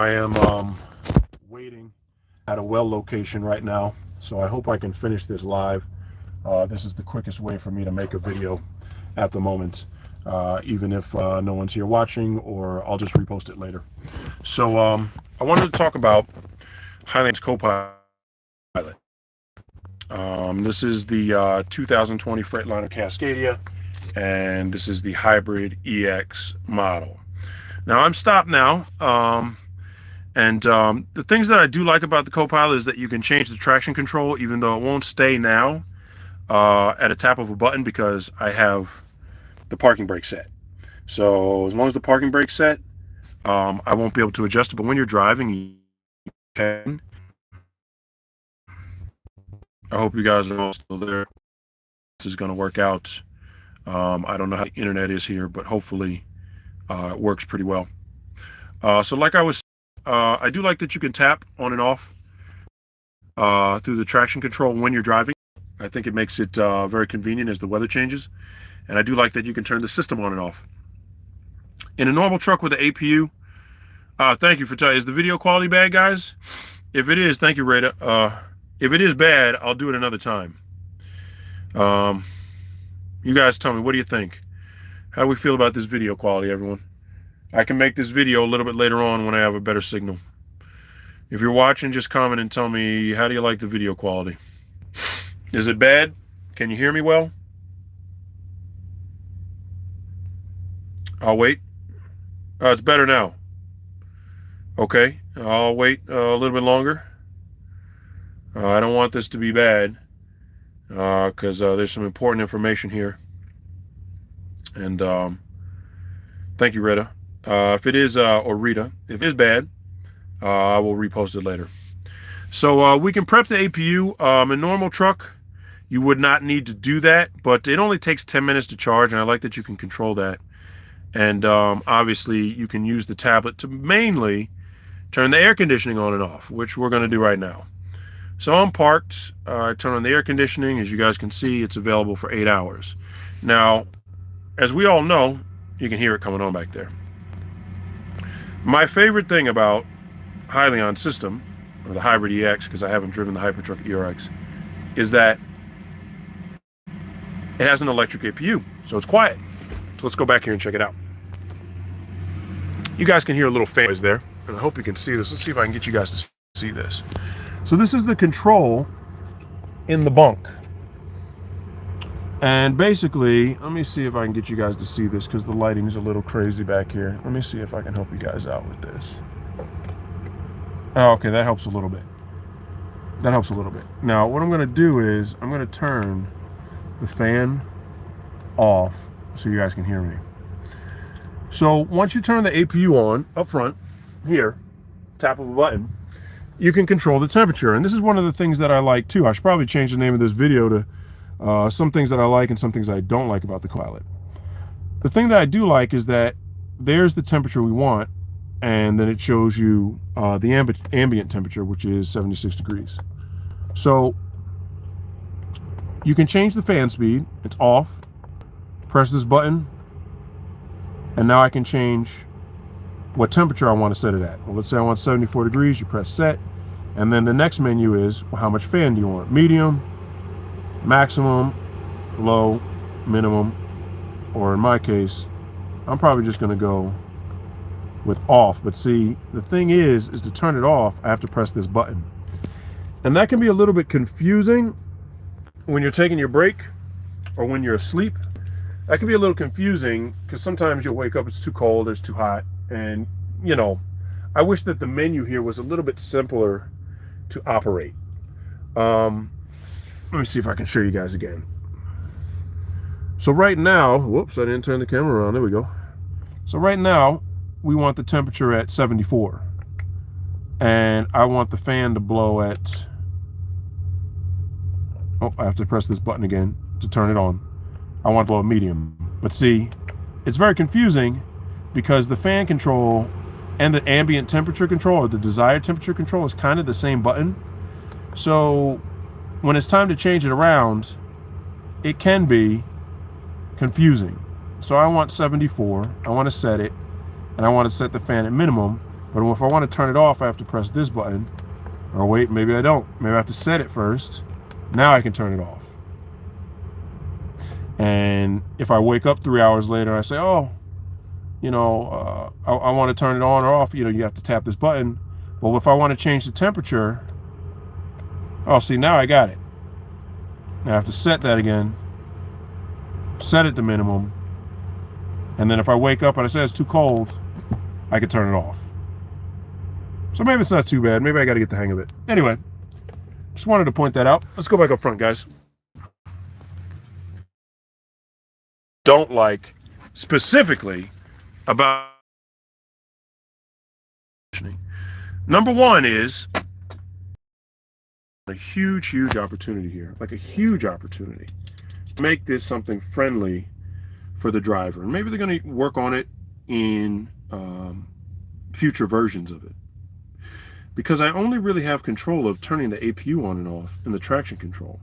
I am waiting at a well location right now, so I hope I can finish this live. This is the quickest way for me to make a video at the moment, even if no one's here watching, or I'll just repost it later. So I wanted to talk about Hyliion's Copilot. This is the 2020 Freightliner Cascadia, and this is the Hybrid EX model. Now I'm stopped now. The things that I do like about the Copilot is that you can change the traction control, even though it won't stay now at a tap of a button, because I have the parking brake set. So as long as the parking brake's set, I won't be able to adjust it. But when you're driving, you can. I hope you guys are all still there. This is going to work out. I don't know how the internet is here, but hopefully it works pretty well. So like I was I do like that you can tap on and off through the traction control when you're driving. I think it makes it very convenient as the weather changes. And I do like that you can turn the system on and off. In a normal truck with an APU, thank you for telling. Is the video quality bad, guys? If it is, thank you, Rita. If it is bad, I'll do it another time. You guys tell me, what do you think? How do we feel about this video quality, everyone? I can make this video a little bit later on when I have a better signal. If you're watching, just comment and tell me, how do you like the video quality? Is it bad? Can you hear me well? I'll wait. It's better now. Okay, I'll wait a little bit longer. I don't want this to be bad because there's some important information here. And thank you, Rita. If it is, or Rita, if it is bad, I will repost it later. So we can prep the APU. A normal truck, you would not need to do that, but it only takes 10 minutes to charge, and I like that you can control that. And obviously, you can use the tablet to mainly turn the air conditioning on and off, which we're going to do right now. So I'm parked. I turn on the air conditioning. As you guys can see, it's available for 8 hours. Now, as we all know, you can hear it coming on back there. My favorite thing about Hyliion's system, or the Hybrid EX, because I haven't driven the Hypertruck ERX, is that it has an electric APU, so it's quiet. So let's go back here and check it out. You guys can hear a little fan noise there, and I hope you can see this. Let's see if I can get you guys to see this. So this is the control in the bunk. And basically, let me see if I can get you guys to see this, because the lighting's a little crazy back here. Let me see if I can help you guys out with this. Oh, okay, that helps a little bit. That helps a little bit. Now, what I'm going to do is I'm going to turn the fan off so you guys can hear me. So once you turn the APU on up front, here, tap of a button, you can control the temperature. And this is one of the things that I like too. I should probably change the name of this video to some things that I like and some things I don't like about the Copilot. The thing that I do like is that there's the temperature we want, and then it shows you the ambient temperature, which is 76 degrees. So you can change the fan speed. It's off. Press this button, and now I can change what temperature I want to set it at. Well, let's say I want 74 degrees. You press set, and then the next menu is, well, how much fan do you want? Medium, maximum, low, minimum, or in my case, I'm probably just going to go with off. But see, the thing is to turn it off, I have to press this button. And that can be a little bit confusing when you're taking your break or when you're asleep. That can be a little confusing because sometimes you'll wake up, it's too cold, it's too hot. And, you know, I wish that the menu here was a little bit simpler to operate. Let me see if I can show you guys again. So right now, whoops, I didn't turn the camera around. There we go. So right now, we want the temperature at 74. And I want the fan to blow at, oh, I have to press this button again to turn it on. I want to blow medium. But see, it's very confusing because the fan control and the ambient temperature control, or the desired temperature control, is kind of the same button. So when it's time to change it around, it can be confusing. So I want 74, I want to set it, and I want to set the fan at minimum. But if I want to turn it off, I have to press this button. Or wait, maybe I don't. Maybe I have to set it first. Now I can turn it off. And if I wake up 3 hours later and I say, oh, you know, I want to turn it on or off, you know, you have to tap this button. Well, if I want to change the temperature, oh, see, now I got it. Now I have to set that again, set it to minimum, and then if I wake up and I say it's too cold, I can turn it off. So maybe it's not too bad. Maybe I got to get the hang of it. Anyway, just wanted to point that out. Let's go back up front, guys. Don't like specifically about number one is a huge opportunity here, like a huge opportunity to make this something friendly for the driver, and maybe they're going to work on it in future versions of it, because I only really have control of turning the APU on and off in the traction control.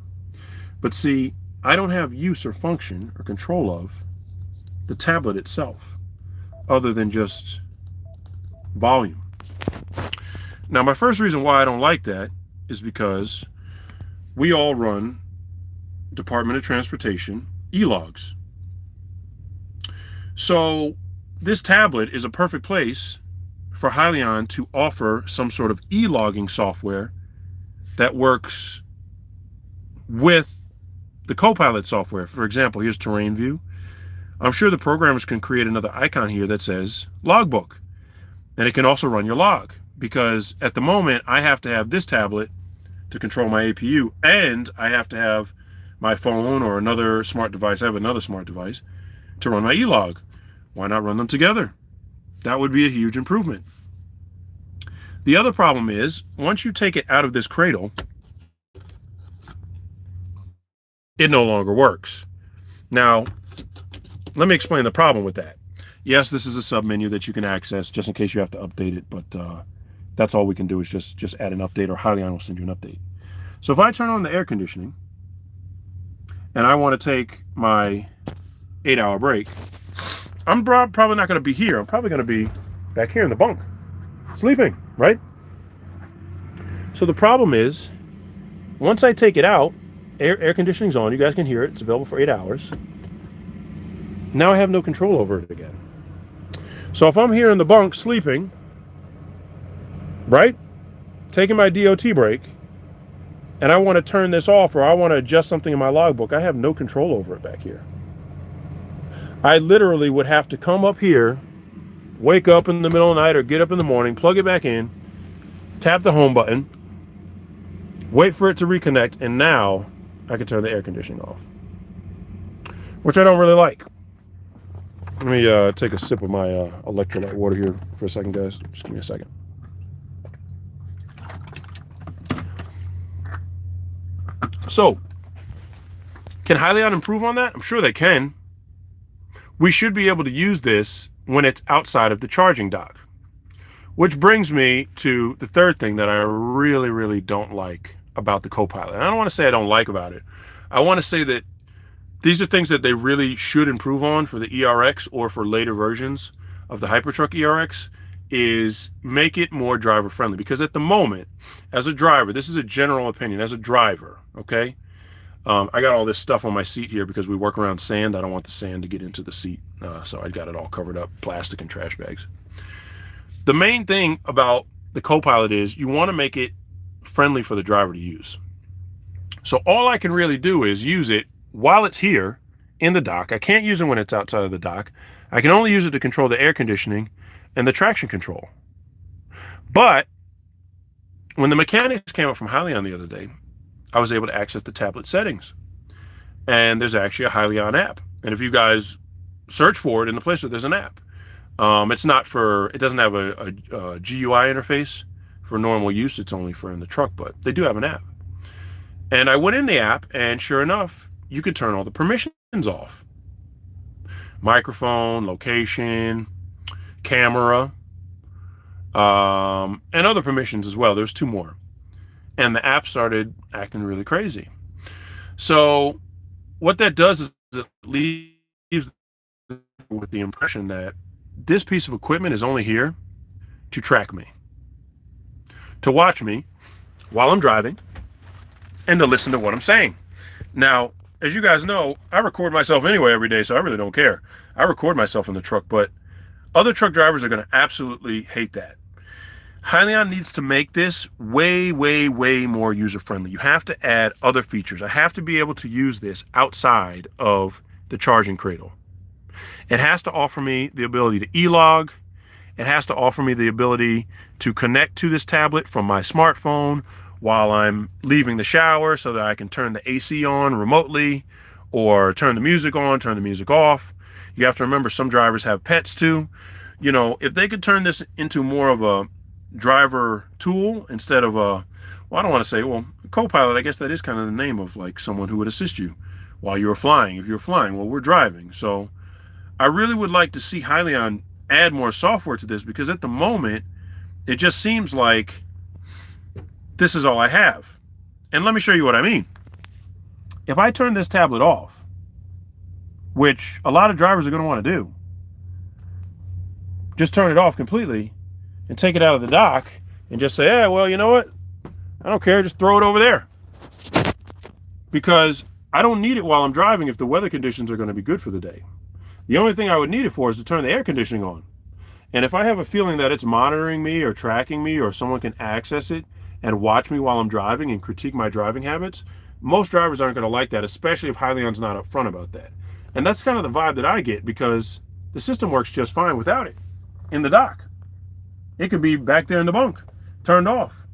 But see, I don't have use or function or control of the tablet itself other than just volume. Now, my first reason why I don't like that is because we all run Department of Transportation e-logs. So this tablet is a perfect place for Hyliion to offer some sort of e-logging software that works with the Copilot software. For example, here's Terrain View. I'm sure the programmers can create another icon here that says Logbook, and it can also run your log, because at the moment I have to have this tablet to control my APU, and I have to have my phone or another smart device. I have another smart device to run my e-log. Why not run them together? That would be a huge improvement. The other problem is, once you take it out of this cradle, it no longer works. Now, let me explain the problem with that. Yes, this is a sub-menu that you can access just in case you have to update it, but that's all we can do is just add an update, or Hyliion will send you an update. So if I turn on the air conditioning and I want to take my 8-hour break, I'm probably not going to be here. I'm probably going to be back here in the bunk, sleeping, right? So the problem is, once I take it out, air conditioning's on, you guys can hear it, it's available for 8 hours. Now I have no control over it again. So if I'm here in the bunk sleeping, right, taking my DOT break, and I want to turn this off, or I want to adjust something in my logbook, I have no control over it back here. I literally would have to come up here, wake up in the middle of the night or get up in the morning, plug it back in, tap the home button, wait for it to reconnect, and now I can turn the air conditioning off, which I don't really like. Let me take a sip of my electrolyte water here for a second, guys. Just give me a second. So, can Hyliion improve on that? I'm sure they can. We should be able to use this when it's outside of the charging dock. Which brings me to the third thing that I really don't like about the Copilot. And I don't want to say I don't like about it. I want to say that these are things that they really should improve on for the ERX or for later versions of the Hypertruck ERX, is make it more driver friendly. Because at the moment, as a driver, this is a general opinion, as a driver, okay? I got all this stuff on my seat here because we work around sand. I don't want the sand to get into the seat. So I got it all covered up, plastic and trash bags. The main thing about the Copilot is you want to make it friendly for the driver to use. So all I can really do is use it while it's here in the dock. I can't use it when it's outside of the dock. I can only use it to control the air conditioning and the traction control. But when the mechanics came up from Hyliion the other day, I was able to access the tablet settings. And there's actually a Hyliion app. And if you guys search for it in the Play Store, there's an app. It's not for, it doesn't have a GUI interface for normal use. It's only for in the truck, but they do have an app. And I went in the app, and sure enough, you could turn all the permissions off. Microphone, location, camera, and other permissions as well. There's 2 more. And the app started acting really crazy. So what that does is it leaves with the impression that this piece of equipment is only here to track me, to watch me while I'm driving, and to listen to what I'm saying. Now, as you guys know, I record myself anyway every day, so I really don't care. I record myself in the truck, but other truck drivers are going to absolutely hate that. Hyliion needs to make this way, way, way more user-friendly. You have to add other features. I have to be able to use this outside of the charging cradle. It has to offer me the ability to e-log. It has to offer me the ability to connect to this tablet from my smartphone while I'm leaving the shower so that I can turn the AC on remotely or turn the music on, turn the music off. You have to remember some drivers have pets too. You know, if they could turn this into more of a driver tool instead of a, well, I don't want to say, well, co-pilot, I guess that is kind of the name of like someone who would assist you while you're flying. If you're flying, well, we're driving. So I really would like to see Hyliion add more software to this, because at the moment, it just seems like this is all I have. And let me show you what I mean. If I turn this tablet off, which a lot of drivers are going to want to do, just turn it off completely and take it out of the dock and just say, hey, well, you know what? I don't care, just throw it over there. Because I don't need it while I'm driving if the weather conditions are going to be good for the day. The only thing I would need it for is to turn the air conditioning on. And if I have a feeling that it's monitoring me or tracking me, or someone can access it and watch me while I'm driving and critique my driving habits, most drivers aren't going to like that, especially if Hyliion's not upfront about that. And that's kind of the vibe that I get, because the system works just fine without it in the dock. It could be back there in the bunk, turned off.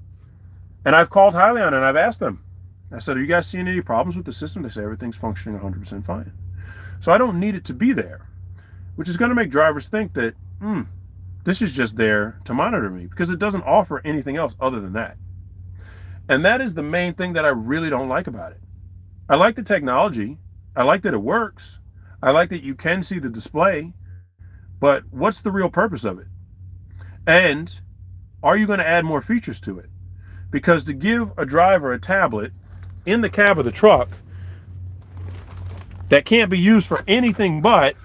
And I've called Hyliion and I've asked them. I said, are you guys seeing any problems with the system? They say everything's functioning 100% fine. So I don't need it to be there, which is going to make drivers think that, this is just there to monitor me, because it doesn't offer anything else other than that. And that is the main thing that I really don't like about it. I like the technology. I like that it works. I like that you can see the display, but what's the real purpose of it? And are you going to add more features to it? Because to give a driver a tablet in the cab of the truck that can't be used for anything but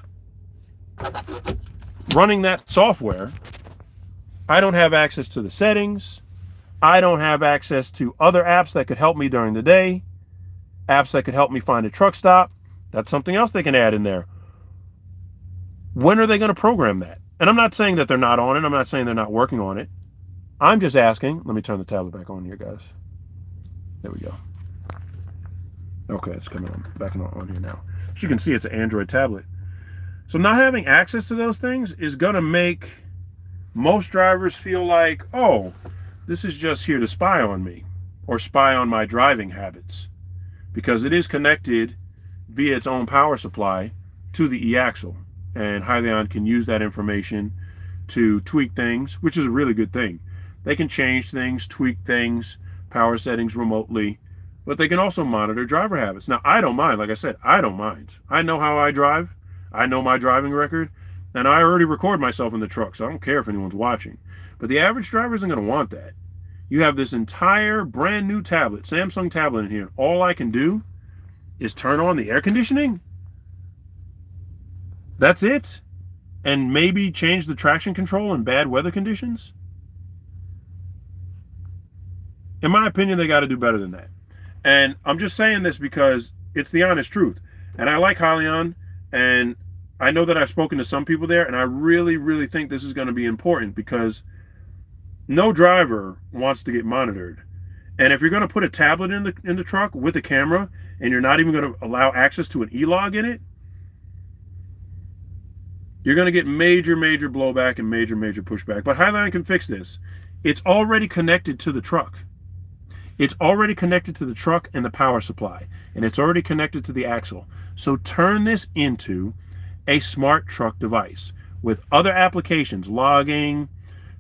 running that software, I don't have access to the settings. I don't have access to other apps that could help me during the day, apps that could help me find a truck stop. That's something else they can add in there. When are they going to program that? And I'm not saying that they're not on it. I'm not saying they're not working on it. I'm just asking. Let me turn the tablet back on here, guys. There we go. Okay, it's coming on back on here now. As you can see, it's an Android tablet. So not having access to those things is going to make most drivers feel like, oh, this is just here to spy on me or spy on my driving habits, because it is connected via its own power supply to the e-axle. And Hyliion can use that information to tweak things, which is a really good thing. They can change things, tweak things, power settings remotely, but they can also monitor driver habits. Now, I don't mind. Like I said, I don't mind. I know how I drive. I know my driving record, and I already record myself in the truck, so I don't care if anyone's watching. But the average driver isn't going to want that. You have this entire brand new tablet, Samsung tablet in here, and all I can do is turn on the air conditioning? That's it? And maybe change the traction control in bad weather conditions? In my opinion, they got to do better than that. And I'm just saying this because it's the honest truth. And I like Hyliion, and I know that I've spoken to some people there, and I really, really think this is going to be important, because no driver wants to get monitored. And if you're going to put a tablet in the truck with a camera, and you're not even going to allow access to an e-log in it, you're going to get major, major blowback and major, major pushback. But Hyliion can fix this. It's already connected to the truck. It's already connected to the truck and the power supply, and it's already connected to the axle. So turn this into a smart truck device with other applications, logging,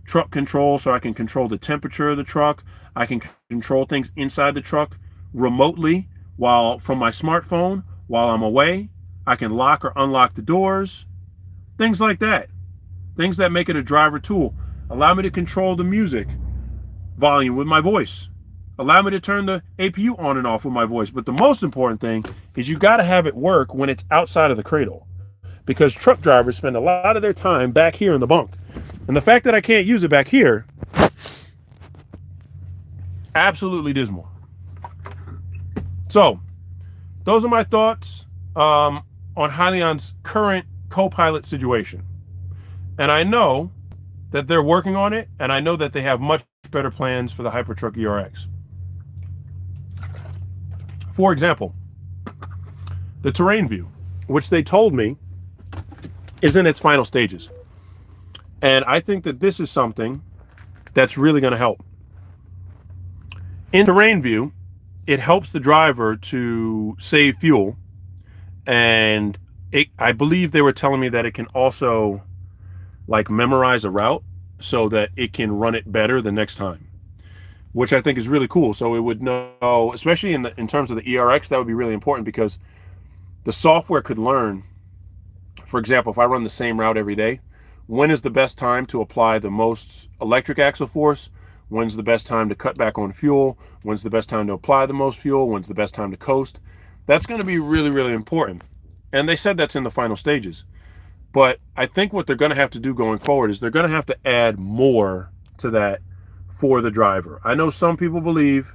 truck control, so I can control the temperature of the truck. I can control things inside the truck remotely from my smartphone while I'm away. I can lock or unlock the doors, things like that. Things that make it a driver tool. Allow me to control the music volume with my voice. Allow me to turn the APU on and off with my voice. But the most important thing is you got to have it work when it's outside of the cradle, because truck drivers spend a lot of their time back here in the bunk. And the fact that I can't use it back here, absolutely dismal. So, those are my thoughts on Hyliion's current co-pilot situation. And I know that they're working on it, and I know that they have much better plans for the Hypertruck ERX. For example, the terrain view, which they told me is in its final stages. And I think that this is something that's really going to help. In terrain view, it helps the driver to save fuel. And I believe they were telling me that it can also like memorize a route so that it can run it better the next time, which I think is really cool. So it would know, especially in terms of the ERX, that would be really important because the software could learn, for example, if I run the same route every day, when is the best time to apply the most electric axle force? When's the best time to cut back on fuel? When's the best time to apply the most fuel? When's the best time to coast? That's going to be really, really important. And they said that's in the final stages. But I think what they're going to have to do going forward is they're going to have to add more to that for the driver. I know some people believe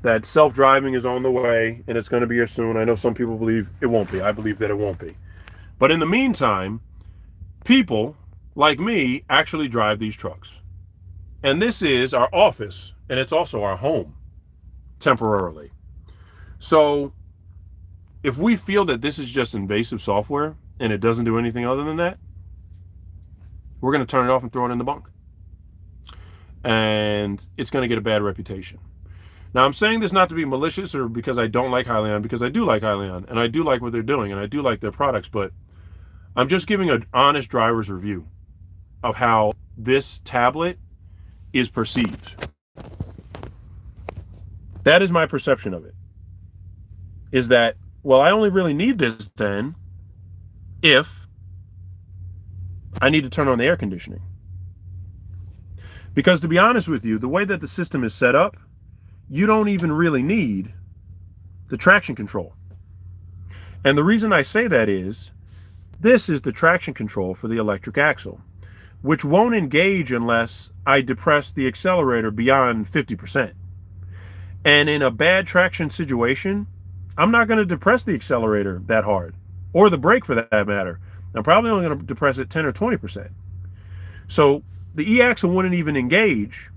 that self-driving is on the way and it's going to be here soon. I know some people believe it won't be. I believe that it won't be. But in the meantime, people like me actually drive these trucks. And this is our office, and it's also our home, temporarily. So if we feel that this is just invasive software and it doesn't do anything other than that, we're going to turn it off and throw it in the bunk. And it's going to get a bad reputation. Now, I'm saying this not to be malicious or because I don't like Hyliion, because I do like Hyliion, and I do like what they're doing, and I do like their products, but I'm just giving an honest driver's review of how this tablet is perceived. That is my perception of it. Is that, well, I only really need this then if I need to turn on the air conditioning. Because to be honest with you, the way that the system is set up, you don't even really need the traction control. And the reason I say that is, this is the traction control for the electric axle, which won't engage unless I depress the accelerator beyond 50%. And in a bad traction situation, I'm not going to depress the accelerator that hard, or the brake for that matter. I'm probably only going to depress it 10 or 20%. So the E-axle wouldn't even engage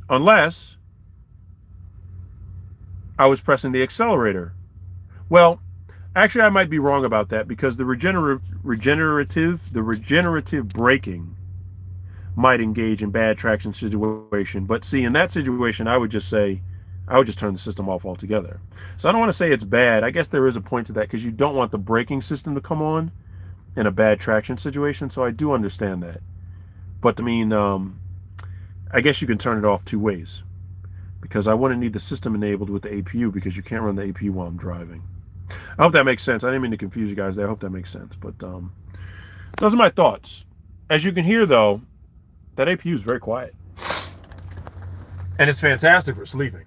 unless I was pressing the accelerator. Well, actually I might be wrong about that, because the regenerative braking might engage in bad traction situation. But see, in that situation, I would just turn the system off altogether. So I don't want to say it's bad. I guess there is a point to that, because you don't want the braking system to come on in a bad traction situation. So I do understand that. But I mean, I guess you can turn it off two ways, because I wouldn't need the system enabled with the APU, because you can't run the APU while I'm driving. I hope that makes sense. I didn't mean to confuse you guys there. I hope that makes sense. But those are my thoughts. As you can hear, though, that APU is very quiet. And it's fantastic for sleeping.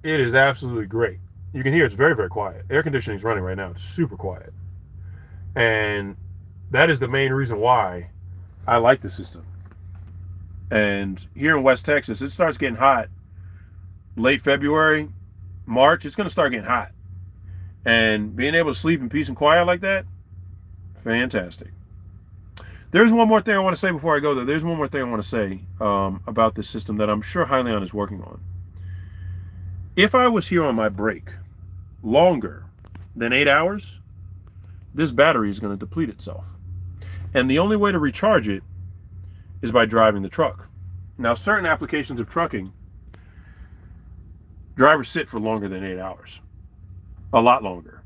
It is absolutely great. You can hear it's very, very quiet. Air conditioning is running right now. It's super quiet. And that is the main reason why I like the system. And here in West Texas, it starts getting hot late February, March. It's going to start getting hot. And being able to sleep in peace and quiet like that, fantastic. There's one more thing I want to say before I go, though. There's one more thing I want to say about this system that I'm sure Hyliion is working on. If I was here on my break longer than 8 hours, this battery is going to deplete itself. And the only way to recharge it is by driving the truck. Now, certain applications of trucking, drivers sit for longer than 8 hours. A lot longer.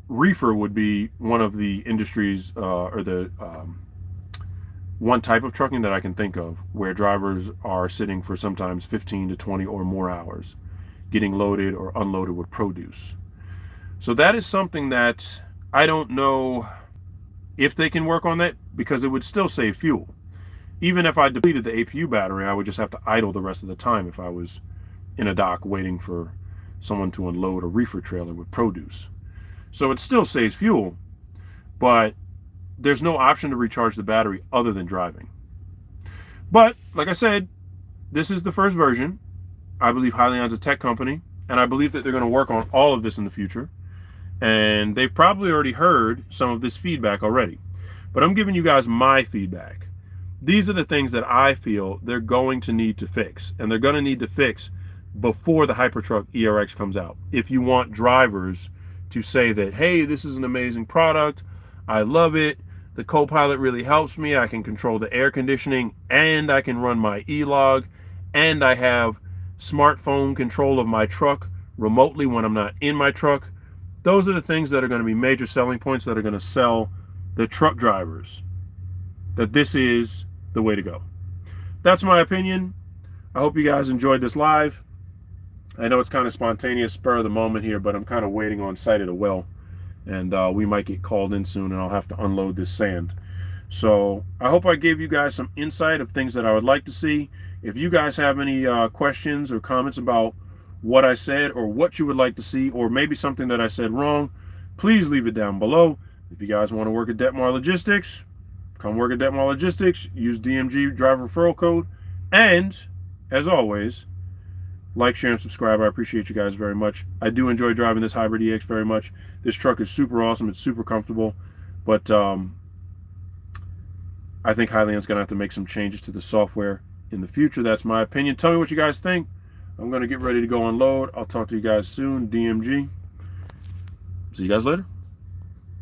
Reefer would be one of the industries, or the one type of trucking that I can think of, where drivers are sitting for sometimes 15 to 20 or more hours, getting loaded or unloaded with produce. So that is something that I don't know if they can work on that, because it would still save fuel. Even if I depleted the APU battery, I would just have to idle the rest of the time if I was in a dock waiting for someone to unload a reefer trailer with produce. So it still saves fuel, but there's no option to recharge the battery other than driving. But like I said, this is the first version. I believe Hyliion's a tech company, and I believe that they're going to work on all of this in the future. And they've probably already heard some of this feedback already. But I'm giving you guys my feedback. These are the things that I feel they're going to need to fix. And they're going to need to fix before the Hypertruck ERX comes out. If you want drivers to say that, hey, this is an amazing product, I love it, the co-pilot really helps me, I can control the air conditioning, and I can run my e-log, and I have smartphone control of my truck remotely when I'm not in my truck. Those are the things that are going to be major selling points that are going to sell the truck drivers that this is the way to go. That's my opinion. I hope you guys enjoyed this live. I know it's kind of spontaneous, spur of the moment here, but I'm kind of waiting on site at a well, and we might get called in soon, and I'll have to unload this sand. So I hope I gave you guys some insight of things that I would like to see. If you guys have any questions or comments about what I said or what you would like to see, or maybe something that I said wrong, please leave it down below. If you guys want to work at Detmar Logistics, come work at Detmar Logistics. Use DMG driver referral code. And as always, like, share, and subscribe. I appreciate you guys very much. I do enjoy driving this Hybrid EX very much. This truck is super awesome. It's super comfortable. But I think Hyliion's going to have to make some changes to the software in the future. That's my opinion. Tell me what you guys think. I'm going to get ready to go unload. I'll talk to you guys soon. DMG. See you guys later.